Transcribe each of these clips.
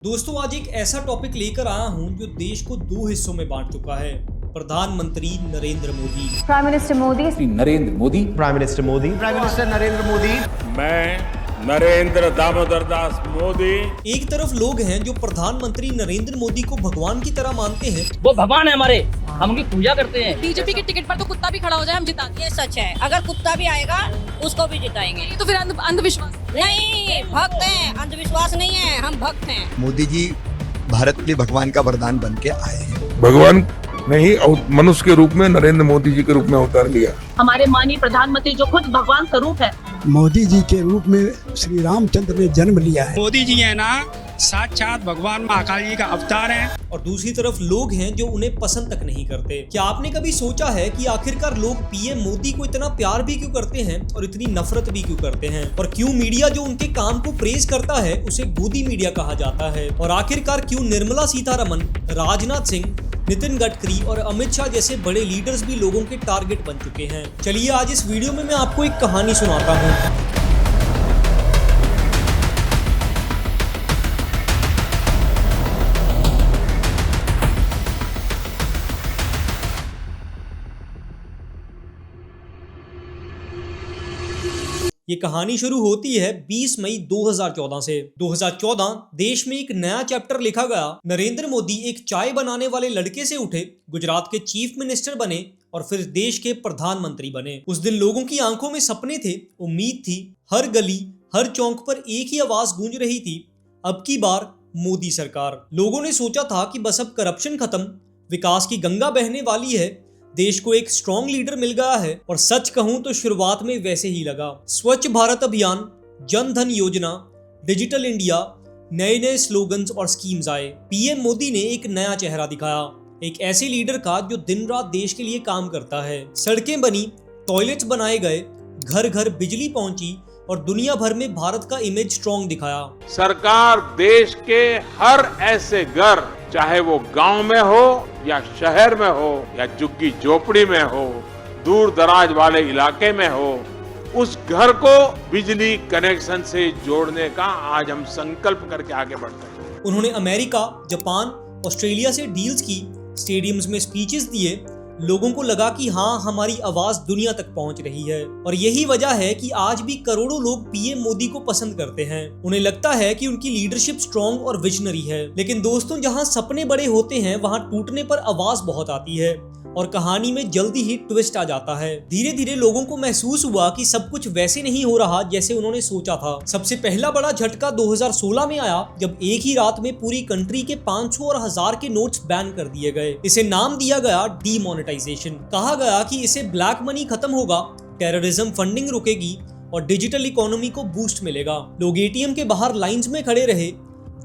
दोस्तों आज एक ऐसा टॉपिक लेकर आया हूं जो देश को दो हिस्सों में बांट चुका है। प्रधानमंत्री Narendra Modi. Prime minister Modi. Narendra Modi. Prime minister Modi. Prime minister Narendra Modi. मैं नरेंद्र दामोदर दास मोदी। एक तरफ लोग हैं जो प्रधानमंत्री नरेंद्र मोदी को भगवान की तरह मानते हैं। वो भगवान है हमारे, हम उनकी पूजा करते हैं। बीजेपी के टिकट पर तो कुत्ता भी खड़ा हो जाए हम जिताएंगे। ये सच है, अगर कुत्ता भी आएगा उसको भी जिताएंगे। तो फिर अंधविश्वास नहीं, भक्त हैं, अंधविश्वास नहीं है, हम भक्त हैं। मोदी जी भारत के लिए भगवान का वरदान बन के आए हैं। भगवान नहीं, मनुष्य के रूप में नरेंद्र मोदी जी के रूप में अवतार लिया। हमारे माननीय प्रधानमंत्री जो खुद भगवान स्वरूप है, मोदी जी के रूप में श्री रामचंद्र ने जन्म लिया है। मोदी जी है ना, साक्षात भगवान महाकाल जी का अवतार है। और दूसरी तरफ लोग हैं जो उन्हें पसंद तक नहीं करते। क्या आपने कभी सोचा है कि आखिरकार लोग पीएम मोदी को इतना प्यार भी क्यों करते हैं और इतनी नफरत भी क्यों करते हैं, और क्यों मीडिया जो उनके काम को प्रेज करता है उसे गोदी मीडिया कहा जाता है, और आखिरकार क्यों निर्मला सीतारमण, राजनाथ सिंह, नितिन गडकरी और अमित शाह जैसे बड़े लीडर्स भी लोगों के टारगेट बन चुके हैं। चलिए आज इस वीडियो में मैं आपको एक कहानी सुनाता हूँ। ये कहानी शुरू होती है 20 मई 2014 से। 2014 देश में एक नया चैप्टर लिखा गया। नरेंद्र मोदी एक चाय बनाने वाले लड़के से उठे, गुजरात के चीफ मिनिस्टर बने और फिर देश के प्रधानमंत्री बने। उस दिन लोगों की आंखों में सपने थे, उम्मीद थी। हर गली हर चौक पर एक ही आवाज गूंज रही थी, अब की बार मोदी सरकार। लोगों ने सोचा था कि बस अब करप्शन खत्म, विकास की गंगा बहने वाली है, देश को एक स्ट्रॉन्ग लीडर मिल गया है। और सच कहूं तो शुरुआत में वैसे ही लगा। स्वच्छ भारत अभियान, जन धन योजना, डिजिटल इंडिया, नए नए स्लोगन्स और स्कीम्स आए। पीएम मोदी ने एक नया चेहरा दिखाया, एक ऐसे लीडर का जो दिन रात देश के लिए काम करता है। सड़कें बनी, टॉयलेट्स बनाए गए, घर घर बिजली पहुंची और दुनिया भर में भारत का इमेज स्ट्रॉन्ग दिखाया। सरकार देश के हर ऐसे घर, चाहे वो गांव में हो या शहर में हो या झुग्गी झोपड़ी में हो, दूर दराज वाले इलाके में हो, उस घर को बिजली कनेक्शन से जोड़ने का आज हम संकल्प करके आगे बढ़ते हैं। उन्होंने अमेरिका, जापान, ऑस्ट्रेलिया से डील्स की, स्टेडियम्स में स्पीचेस दिए। लोगों को लगा कि हाँ, हमारी आवाज दुनिया तक पहुंच रही है। और यही वजह है कि आज भी करोड़ों लोग पीएम मोदी को पसंद करते हैं। उन्हें लगता है कि उनकी लीडरशिप स्ट्रॉन्ग और विजनरी है। लेकिन दोस्तों, जहां सपने बड़े होते हैं वहां टूटने पर आवाज बहुत आती है और कहानी में जल्दी ही ट्विस्ट आ जाता है। धीरे धीरे लोगों को महसूस हुआ कि सब कुछ वैसे नहीं हो रहा जैसे उन्होंने सोचा था। सबसे पहला बड़ा झटका 2016 में आया, जब एक ही रात में पूरी कंट्री के 500 और 1000 के नोट्स बैन कर दिए गए। इसे नाम दिया गया डीमोनेटाइजेशन। कहा गया कि इससे ब्लैक मनी खत्म होगा, टेररिज्म फंडिंग रुकेगी और डिजिटल इकोनॉमी को बूस्ट मिलेगा। लोग एटीएम के बाहर लाइंस में खड़े रहे,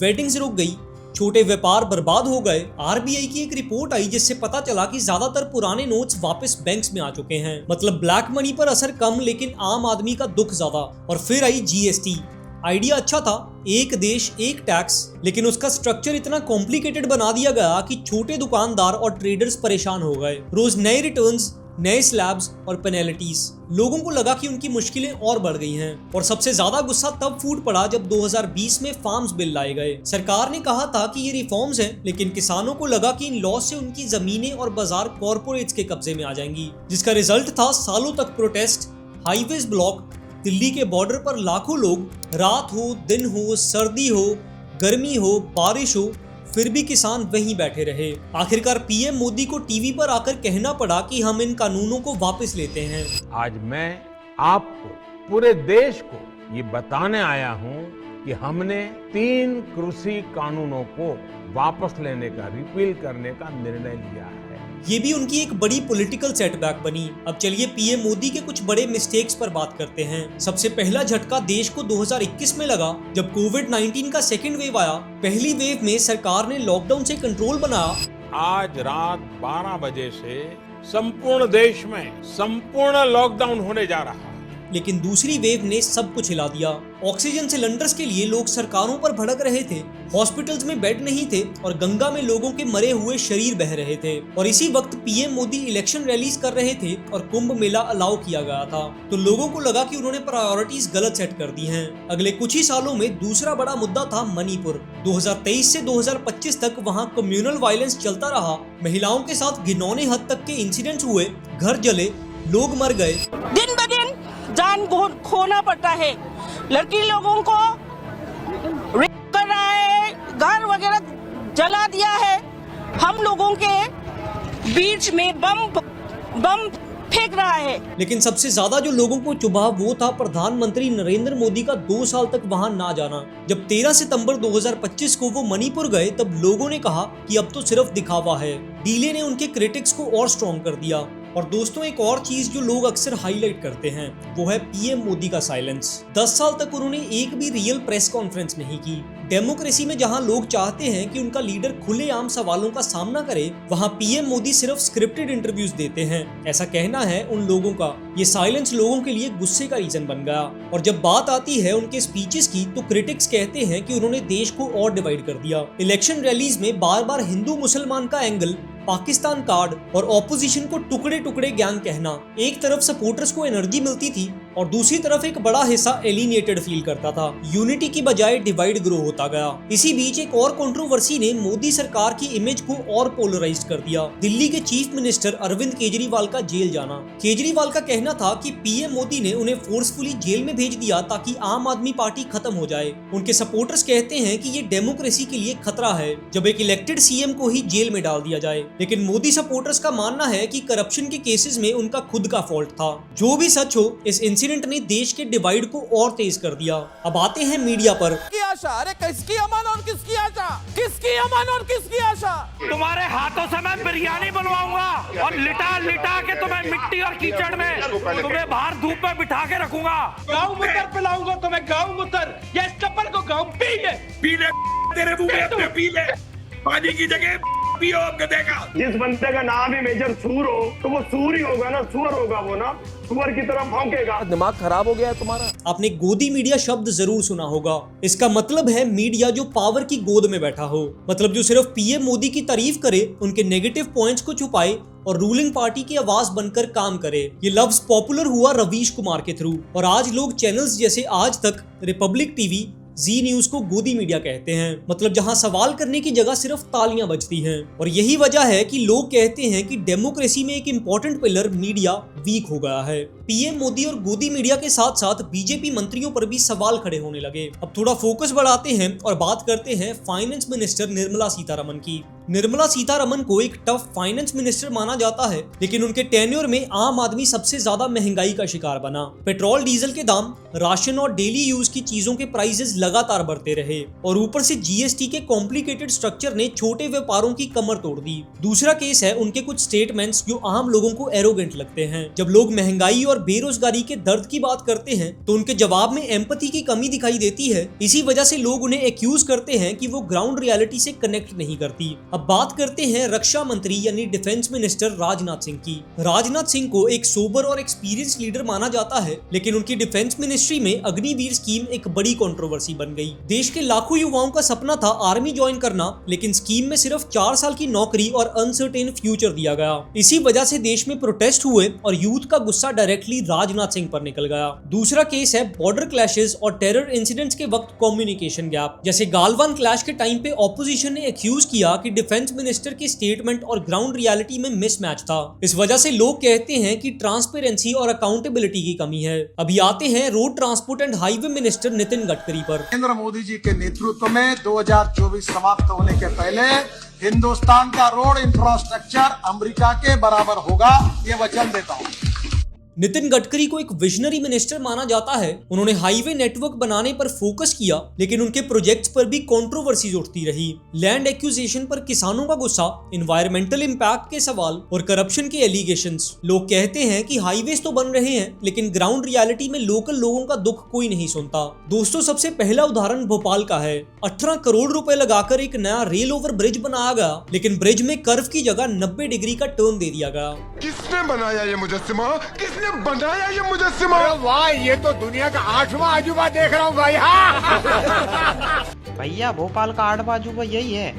वेडिंग्स रुक गई, छोटे व्यापार बर्बाद हो गए। आरबीआई की एक रिपोर्ट आई जिससे पता चला कि ज्यादातर पुराने नोट्स वापस बैंक्स में आ चुके हैं। मतलब ब्लैक मनी पर असर कम, लेकिन आम आदमी का दुख ज्यादा। और फिर आई जीएसटी। आइडिया अच्छा था, एक देश एक टैक्स, लेकिन उसका स्ट्रक्चर इतना कॉम्प्लिकेटेड बना दिया गया कि छोटे दुकानदार और ट्रेडर्स परेशान हो गए। रोज नए रिटर्न्स, नए स्लैब्स और पेनल्टीज। लोगों को लगा कि उनकी मुश्किलें और बढ़ गई हैं। और सबसे ज्यादा गुस्सा तब फूट पड़ा जब 2020 में फार्म्स बिल लाए गए। सरकार ने कहा था कि ये रिफॉर्म्स हैं, लेकिन किसानों को लगा कि इन लॉ से उनकी जमीनें और बाजार कॉर्पोरेट्स के कब्जे में आ जाएंगी, जिसका रिजल्ट था सालों तक प्रोटेस्ट, हाईवेज ब्लॉक, दिल्ली के बॉर्डर पर लाखों लोग। रात हो, दिन हो, सर्दी हो, गर्मी हो, बारिश हो, फिर भी किसान वहीं बैठे रहे। आखिरकार पीएम मोदी को टीवी पर आकर कहना पड़ा कि हम इन कानूनों को वापस लेते हैं। आज मैं आपको, पूरे देश को ये बताने आया हूं कि हमने 3 कृषि कानूनों को वापस लेने का, रिपील करने का निर्णय लिया है। ये भी उनकी एक बड़ी पॉलिटिकल सेटबैक बनी। अब चलिए पीएम मोदी के कुछ बड़े मिस्टेक्स पर बात करते हैं। सबसे पहला झटका देश को 2021 में लगा, जब कोविड-19 का सेकेंड वेव आया। पहली वेव में सरकार ने लॉकडाउन से कंट्रोल बनाया। आज रात 12 बजे से संपूर्ण देश में संपूर्ण लॉकडाउन होने जा रहा है। लेकिन दूसरी वेव ने सब कुछ हिला दिया। ऑक्सीजन सिलेंडर्स के लिए लोग सरकारों पर भड़क रहे थे, हॉस्पिटल्स में बेड नहीं थे और गंगा में लोगों के मरे हुए शरीर बह रहे थे। और इसी वक्त पीएम मोदी इलेक्शन रैलीज कर रहे थे और कुंभ मेला अलाउ किया गया था। तो लोगों को लगा कि उन्होंने प्रायोरिटीज गलत सेट कर दी हैं। अगले कुछ ही सालों में दूसरा बड़ा मुद्दा था मणिपुर। 2023 से 2025 तक वहां कम्युनल वायलेंस चलता रहा, महिलाओं के साथ घिनौने हद तक के इंसिडेंट्स हुए, घर जले, लोग मर गए। दिन ब दिन जान खोना पड़ता है, लड़की लोगों को रेप कर रहा है, घर वगैरह जला दिया है, हम लोगों के बीच में बम फेंक रहा है। लेकिन सबसे ज्यादा जो लोगों को चुभा वो था प्रधानमंत्री नरेंद्र मोदी का 2 साल तक वहां ना जाना। जब 13 सितंबर 2025 को वो मणिपुर गए तब लोगों ने कहा कि अब तो सिर्फ दिखावा है। डीले ने उनके क्रिटिक्स को और स्ट्रॉन्ग कर दिया। और दोस्तों, एक और चीज जो लोग अक्सर हाईलाइट करते हैं वो है पीएम मोदी का साइलेंस। 10 साल तक उन्होंने एक भी रियल प्रेस कॉन्फ्रेंस नहीं की। डेमोक्रेसी में जहां लोग चाहते हैं कि उनका लीडर खुलेआम सवालों का सामना करे, वहां पीएम मोदी सिर्फ स्क्रिप्टेड इंटरव्यूज देते हैं, ऐसा कहना है उन लोगों का। ये साइलेंस लोगों के लिए गुस्से का रीजन बन गया। और जब बात आती है उनके स्पीचेस की तो क्रिटिक्स कहते हैं कि उन्होंने देश को और डिवाइड कर दिया। इलेक्शन रैलीज में बार बार हिंदू मुसलमान का एंगल, पाकिस्तान कार्ड और ऑपोजिशन को टुकड़े टुकड़े गैंग कहना। एक तरफ सपोर्टर्स को एनर्जी मिलती थी और दूसरी तरफ एक बड़ा हिस्सा एलिनेटेड फील करता था। यूनिटी की बजाय डिवाइड ग्रो होता गया। इसी बीच एक और कंट्रोवर्सी ने मोदी सरकार की इमेज को और पोलराइज्ड कर दिया। दिल्ली के चीफ मिनिस्टर अरविंद केजरीवाल का जेल जाना। केजरीवाल का कहना था कि पीएम मोदी ने उन्हें फोर्सफुली जेल में भेज दिया ताकि आम आदमी पार्टी खत्म हो जाए। उनके सपोर्टर्स कहते हैं कि ये डेमोक्रेसी के लिए खतरा है जब एक इलेक्टेड सीएम को ही जेल में डाल दिया जाए। लेकिन मोदी सपोर्टर्स का मानना है कि करप्शन के केसेस में उनका खुद का फॉल्ट था। जो भी सच हो, इस इंसिडेंट ने देश के डिवाइड को और तेज कर दिया। अब आते हैं मीडिया पर। अरे किसकी अमन और किसकी आशा? किसकी अमन और किसकी आशा? तुम्हारे हाथों से मैं बिरयानी बनवाऊंगा और लिटा लिटा के तुम्हें मिट्टी और कीचड़ में तुम्हें बाहर धूप में बिठा के रखूंगा। गाँव मुतर पिलाऊंगा तुम्हें, गाँव मुतर। या इस चप्पल को गाँव पी ले तेरे मुंह में पी ले, पानी की जगह पियो। आपको देखा, जिस बंदे का नाम ही मेजर सूर हो तो वो सूर ही होगा ना, सुअर होगा वो ना, सुअर की तरफ भौंकेगा। दिमाग खराब हो गया है तुम्हारा। आपने गोदी मीडिया शब्द जरूर सुना होगा। इसका मतलब है मीडिया जो पावर की गोद में बैठा हो, मतलब जो सिर्फ पीएम मोदी की तारीफ करे, उनके नेगेटिव पॉइंट्स को छुपाए और रूलिंग पार्टी की आवाज बनकर काम करे। ये लफ्ज पॉपुलर हुआ रवीश कुमार के थ्रू और आज लोग चैनल्स जैसे आज तक, रिपब्लिक टीवी, जी न्यूज को गोदी मीडिया कहते हैं। मतलब जहां सवाल करने की जगह सिर्फ तालियां बजती हैं। और यही वजह है कि लोग कहते हैं कि डेमोक्रेसी में एक इंपॉर्टेंट पिलर मीडिया वीक हो गया है। पीएम मोदी और गोदी मीडिया के साथ साथ बीजेपी मंत्रियों पर भी सवाल खड़े होने लगे। अब थोड़ा फोकस बढ़ाते हैं और बात करते हैं फाइनेंस मिनिस्टर निर्मला सीतारमण की। निर्मला सीतारमण को एक टफ फाइनेंस मिनिस्टर माना जाता है, लेकिन उनके टेन्योर में आम आदमी सबसे ज्यादा महंगाई का शिकार बना। पेट्रोल डीजल के दाम, राशन और डेली यूज की चीजों के प्राइसेस लगातार बढ़ते रहे और ऊपर से जीएसटी के कॉम्प्लिकेटेड स्ट्रक्चर ने छोटे व्यापारों की कमर तोड़ दी। दूसरा केस है उनके कुछ स्टेटमेंट्स जो आम लोगों को एरोगेंट लगते हैं। जब लोग महंगाई और बेरोजगारी के दर्द की बात करते हैं तो उनके जवाब में एम्पैथी की कमी दिखाई देती है। इसी वजह से लोग उन्हें एक्यूज करते हैं कि वो ग्राउंड रियलिटी से कनेक्ट नहीं करती। अब बात करते हैं रक्षा मंत्री यानी डिफेंस मिनिस्टर राजनाथ सिंह की। राजनाथ सिंह को एक सोबर और एक्सपीरियंस लीडर माना जाता है, लेकिन उनकी डिफेंस मिनिस्ट्री में अग्निवीर स्कीम एक बड़ी कंट्रोवर्सी बन गई। देश के लाखों युवाओं का सपना था आर्मी ज्वाइन करना, लेकिन स्कीम में सिर्फ 4 साल की नौकरी और अनसर्टेन फ्यूचर दिया गया। इसी वजह से देश में प्रोटेस्ट हुए और यूथ का गुस्सा डायरेक्टली राजनाथ सिंह पर निकल गया। दूसरा केस है बॉर्डर क्लैशेस और टेरर इंसिडेंट्स के वक्त कम्युनिकेशन गैप। जैसे गालवान क्लैश के टाइम पे ऑपोजिशन ने एक्यूज किया कि डिफेंस मिनिस्टर की स्टेटमेंट और ग्राउंड रियलिटी में मिसमैच था। इस वजह से लोग कहते हैं कि ट्रांसपेरेंसी और अकाउंटेबिलिटी की कमी है। अभी आते हैं road transport and highway minister Nitin Gadkari पर। नरेंद्र मोदी जी के नेतृत्व में 2024 समाप्त होने के पहले हिंदुस्तान का रोड इंफ्रास्ट्रक्चर अमेरिका के बराबर होगा, ये वचन देता हूँ। नितिन गडकरी को एक विजनरी मिनिस्टर माना जाता है। उन्होंने हाईवे नेटवर्क बनाने पर फोकस किया, लेकिन उनके प्रोजेक्ट्स पर भी कंट्रोवर्सीज उठती रही। लैंड एक्विजिशन पर किसानों का गुस्सा, एनवायरमेंटल इंपैक्ट के सवाल और करप्शन के एलिगेशंस। लोग कहते हैं कि हाईवेज तो बन रहे हैं, लेकिन ग्राउंड रियलिटी में लोकल लोगों का दुख कोई नहीं सुनता। दोस्तों, सबसे पहला उदाहरण भोपाल का है। 18 करोड़ रुपए लगाकर एक नया रेल ओवर ब्रिज बनाया गया, लेकिन ब्रिज में कर्व की जगह 90 डिग्री का टर्न दे दिया गया। किसने बनाया ये मुजस्सिमा? किसने बनाया ये मुजस्सिमा? वाह, ये तो दुनिया का 8वां अजूबा देख रहा हूँ भाई। भैया, भोपाल का 8वां अजूबा यही है।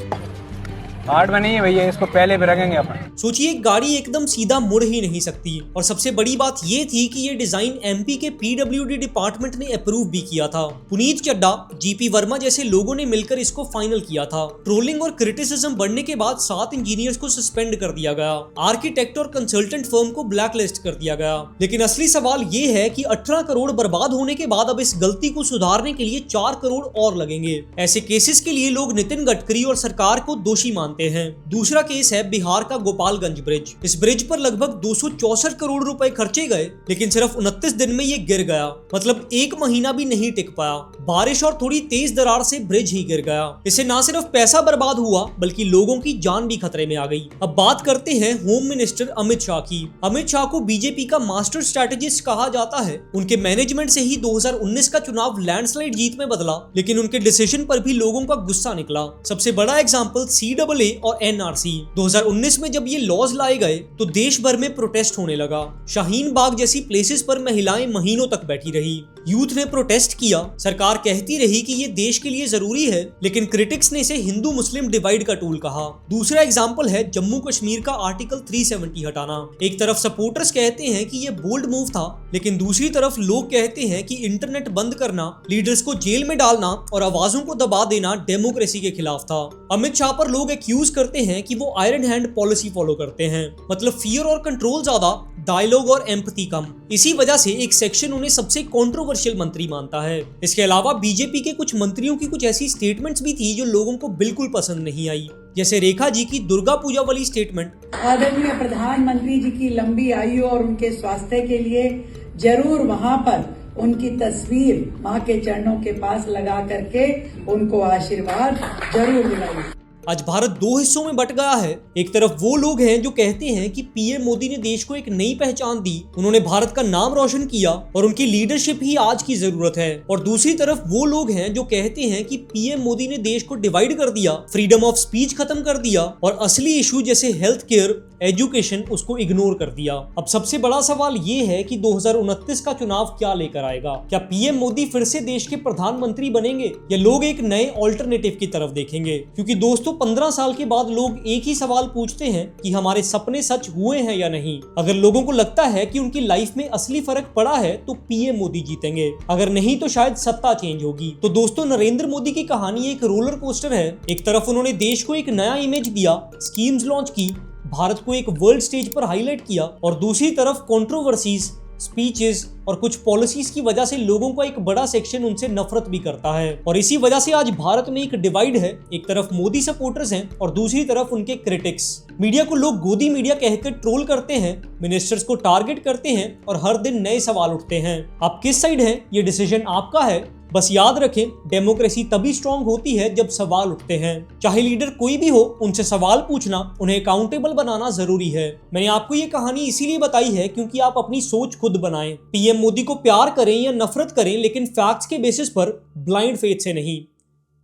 हार्ड में नहीं है भैया, इसको पहले भी रखेंगे अपन। सोचिए गाड़ी एकदम सीधा मुड़ ही नहीं सकती, और सबसे बड़ी बात ये थी कि ये डिजाइन एमपी के पीडब्ल्यूडी डिपार्टमेंट ने अप्रूव भी किया था। पुनीत चड्डा, जीपी वर्मा जैसे लोगों ने मिलकर इसको फाइनल किया था। ट्रोलिंग और क्रिटिसिज्म बढ़ने के बाद 7 इंजीनियर्स को सस्पेंड कर दिया गया, आर्किटेक्ट और कंसल्टेंट फर्म को ब्लैकलिस्ट कर दिया गया। लेकिन असली सवाल ये है कि 18 करोड़ बर्बाद होने के बाद अब इस गलती को सुधारने के लिए 4 करोड़ और लगेंगे। ऐसे केसेस के लिए लोग नितिन गडकरी और सरकार को दोषी मानते हैं। दूसरा केस है बिहार का गोपालगंज ब्रिज। इस ब्रिज पर लगभग 264 करोड़ रुपए खर्चे गए, लेकिन सिर्फ 29 दिन में ये गिर गया, मतलब 1 महीना भी नहीं टिक पाया। बारिश और थोड़ी तेज दरार से ब्रिज ही गिर गया। इससे न सिर्फ पैसा बर्बाद हुआ बल्कि लोगों की जान भी खतरे में आ गई। अब बात करते हैं होम मिनिस्टर अमित शाह की। अमित शाह को बीजेपी का मास्टर स्ट्रेटेजिस्ट कहा जाता है। उनके मैनेजमेंट से ही 2019 का चुनाव लैंडस्लाइड जीत में बदला, लेकिन उनके डिसीजन पर भी लोगों का गुस्सा निकला। सबसे बड़ा एग्जांपल CAA और NRC। 2019 में जब ये लॉज लाए गए तो देश भर में प्रोटेस्ट होने लगा। शाहीन बाग जैसी प्लेसेस पर महिलाएं महीनों तक बैठी रही। यूथ ने प्रोटेस्ट किया। सरकार कहती रही कि ये देश के लिए जरूरी है, लेकिन क्रिटिक्स ने इसे हिंदू मुस्लिम डिवाइड का टूल कहा। दूसरा एग्जांपल है जम्मू कश्मीर का आर्टिकल 370 हटाना। एक तरफ सपोर्टर्स कहते हैं कि ये बोल्ड मूव था, लेकिन दूसरी तरफ लोग कहते हैं कि इंटरनेट बंद करना, लीडर्स को जेल में डालना और आवाजों को दबा देना डेमोक्रेसी के खिलाफ था। अमित शाह पर लोग एक्यूज करते हैं कि वो आयरन हैंड पॉलिसी फॉलो करते हैं, मतलब फियर और कंट्रोल ज्यादा, डायलॉग और एम्पैथी कम। इसी वजह से एक सेक्शन उन्हें सबसे कंट्रोवर्शियल मंत्री मानता है। इसके अलावा बीजेपी के कुछ मंत्रियों की कुछ ऐसी स्टेटमेंट्स भी थी जो लोगों को बिल्कुल पसंद नहीं आई, जैसे रेखा जी की दुर्गा पूजा वाली स्टेटमेंट। आदरणीय प्रधानमंत्री जी की लंबी आयु और उनके स्वास्थ्य के लिए जरूर वहाँ पर उनकी तस्वीर माँ के चरणों के पास लगा करके उनको आशीर्वाद जरूर दिलाइए। आज भारत 2 हिस्सों में बट गया है। एक तरफ वो लोग हैं जो कहते हैं कि पीएम मोदी ने देश को एक नई पहचान दी, उन्होंने भारत का नाम रोशन किया और उनकी लीडरशिप ही आज की जरूरत है। और दूसरी तरफ वो लोग हैं जो कहते हैं कि पीएम मोदी ने देश को डिवाइड कर दिया, फ्रीडम ऑफ स्पीच खत्म कर दिया और असली इशू जैसे हेल्थ केयर, एजुकेशन उसको इग्नोर कर दिया। अब सबसे बड़ा सवाल ये है कि 2029 का चुनाव क्या लेकर आएगा? क्या पीएम मोदी फिर से देश के प्रधानमंत्री बनेंगे या लोग एक नए ऑल्टरनेटिव की तरफ देखेंगे? क्योंकि दोस्तों 15 साल के बाद लोग एक ही सवाल पूछते हैं कि हमारे सपने सच हुए हैं या नहीं। अगर लोगों को लगता है कि उनकी लाइफ में असली फर्क पड़ा है तो पीएम मोदी जीतेंगे, अगर नहीं तो शायद सत्ता चेंज होगी। तो दोस्तों नरेंद्र मोदी की कहानी एक रोलर कोस्टर है। एक तरफ उन्होंने देश को एक नया इमेज दिया, स्कीम्स लॉन्च की, भारत को एक वर्ल्ड स्टेज पर हाईलाइट किया और दूसरी तरफ कंट्रोवर्सीज, स्पीचेस और कुछ पॉलिसीज की वजह से लोगों का एक बड़ा सेक्शन उनसे नफरत भी करता है। और इसी वजह से आज भारत में एक डिवाइड है। एक तरफ मोदी सपोर्टर्स हैं और दूसरी तरफ उनके क्रिटिक्स। मीडिया को लोग गोदी मीडिया कहकर ट्रोल करते हैं, मिनिस्टर्स को टारगेट करते हैं और हर दिन नए सवाल उठते हैं। आप किस साइड हैं, ये डिसीजन आपका है। बस याद रखें, डेमोक्रेसी तभी स्ट्रांग होती है जब सवाल उठते हैं। चाहे लीडर कोई भी हो, उनसे सवाल पूछना, उन्हें अकाउंटेबल बनाना जरूरी है। मैंने आपको ये कहानी इसीलिए बताई है क्योंकि आप अपनी सोच खुद बनाएं। पीएम मोदी को प्यार करें या नफरत करें, लेकिन फैक्ट्स के बेसिस पर, ब्लाइंड फेथ से नहीं।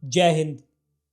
जय हिंद।